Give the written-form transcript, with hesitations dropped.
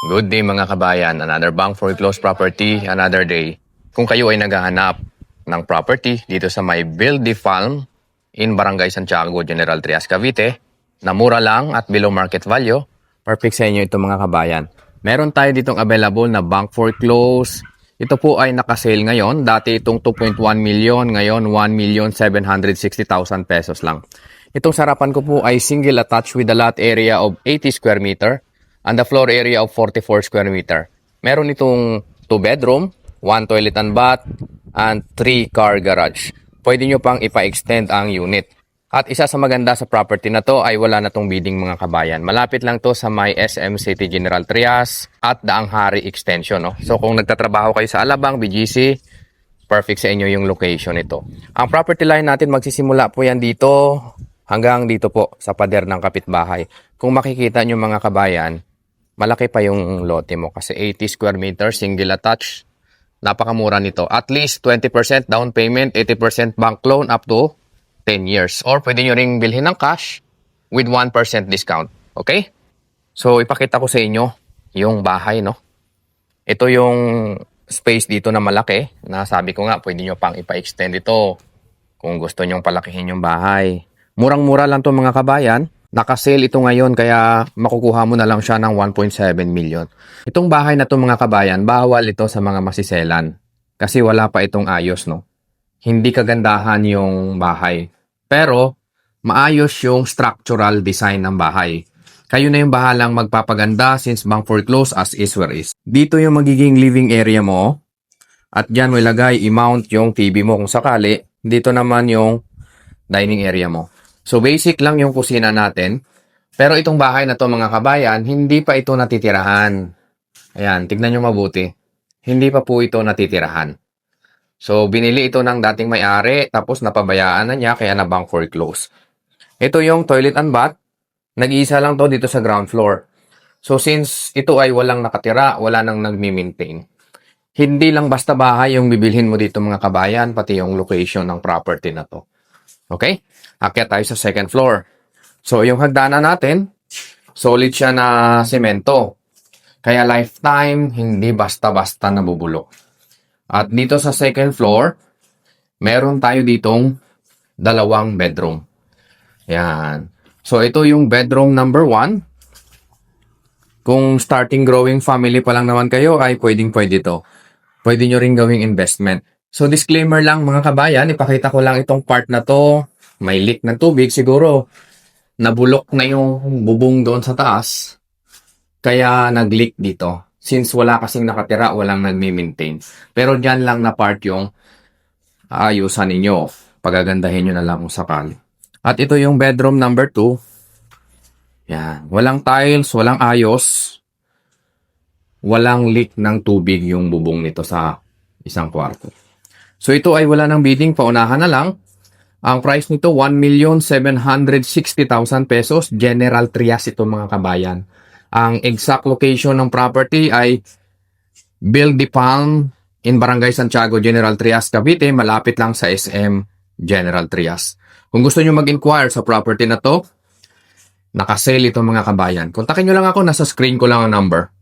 Good day mga kabayan, another bank foreclosed property, another day. Kung kayo ay naghahanap ng property dito sa may Buildy Farm in Barangay Santiago, General Trias, Cavite, na mura lang at below market value, perfect sa inyo ito mga kabayan. Meron tayo ditong available na bank foreclosed. Ito po ay nakasale ngayon. Dati itong 2.1 million, ngayon 1,760,000 pesos lang. Itong sarapan ko po ay single attached with a lot area of 80 square meter and the floor area of 44 square meter. Meron itong 2 bedroom, 1 toilet and bath, and 3 car garage. Pwede nyo pang ipa-extend ang unit. At isa sa maganda sa property na to ay wala na tong bidding mga kabayan. Malapit lang to sa may SM City General Trias at Daang Hari Extension. No? So kung nagtatrabaho kayo sa Alabang, BGC, perfect sa inyo yung location ito. Ang property line natin magsisimula po yan dito hanggang dito po sa pader ng kapitbahay. Kung makikita nyo mga kabayan, malaki pa yung lote mo kasi 80 square meters, single attached. Napakamura nito. At least 20% down payment, 80% bank loan up to 10 years. Or pwede nyo ring bilhin ng cash with 1% discount. Okay? So, ipakita ko sa inyo yung bahay, no? Ito yung space dito na malaki. Na sabi ko nga, pwede nyo pang ipa-extend ito kung gusto nyong palakihin yung bahay. Murang-mura lang to mga kabayan. Nakasale ito ngayon kaya makukuha mo na lang siya ng 1.7 million. Itong bahay na to mga kabayan, bawal ito sa mga masiselan. Kasi wala pa itong ayos, no? Hindi kagandahan yung bahay. Pero, maayos yung structural design ng bahay. Kayo na yung bahalang magpapaganda since bank foreclosed as is where is. Dito yung magiging living area mo. At dyan mo ilagay, i-mount yung TV mo kung sakali. Dito naman yung dining area mo. So, basic lang yung kusina natin. Pero itong bahay na to mga kabayan, hindi pa ito natitirahan. Ayan, tignan nyo mabuti. Hindi pa po ito natitirahan. So, binili ito ng dating may-ari, tapos napabayaan na niya, kaya na bank foreclosed. Ito yung toilet and bath. Nag-iisa lang to dito sa ground floor. So, since ito ay walang nakatira, wala nang nagmi-maintain. Hindi lang basta bahay yung bibilhin mo dito mga kabayan, pati yung location ng property na to. Okay? Akyat tayo sa second floor. So, yung hagdanan natin, solid siya na semento. Kaya lifetime, hindi basta-basta nabubulok. At dito sa second floor, meron tayo ditong 2 bedroom. Yan. So, ito yung bedroom number 1. Kung starting growing family pa lang naman kayo, ay pwedeng-pwede ito. Pwede nyo rin gawing investment. So, disclaimer lang mga kabayan, ipakita ko lang itong part na to. May leak ng tubig, siguro nabulok na yung bubong doon sa taas. Kaya nag-leak dito. Since wala kasing nakatira, walang nagmi-maintain. Pero dyan lang na part yung aayusan ninyo. Pagagandahin nyo na lang kung sakali. At ito yung bedroom number 2. Yan. Walang tiles, walang ayos. Walang leak ng tubig yung bubong nito sa isang kwarto. So ito ay wala ng bidding, paunahan na lang. Ang price nito, 1,760,000 pesos. General Trias ito mga kabayan. Ang exact location ng property ay Buildy Farm in Barangay Santiago, General Trias, Cavite. Malapit lang sa SM General Trias. Kung gusto nyo mag-inquire sa property na to, nakasale ito mga kabayan. Kontakin nyo lang ako, nasa screen ko lang ang number.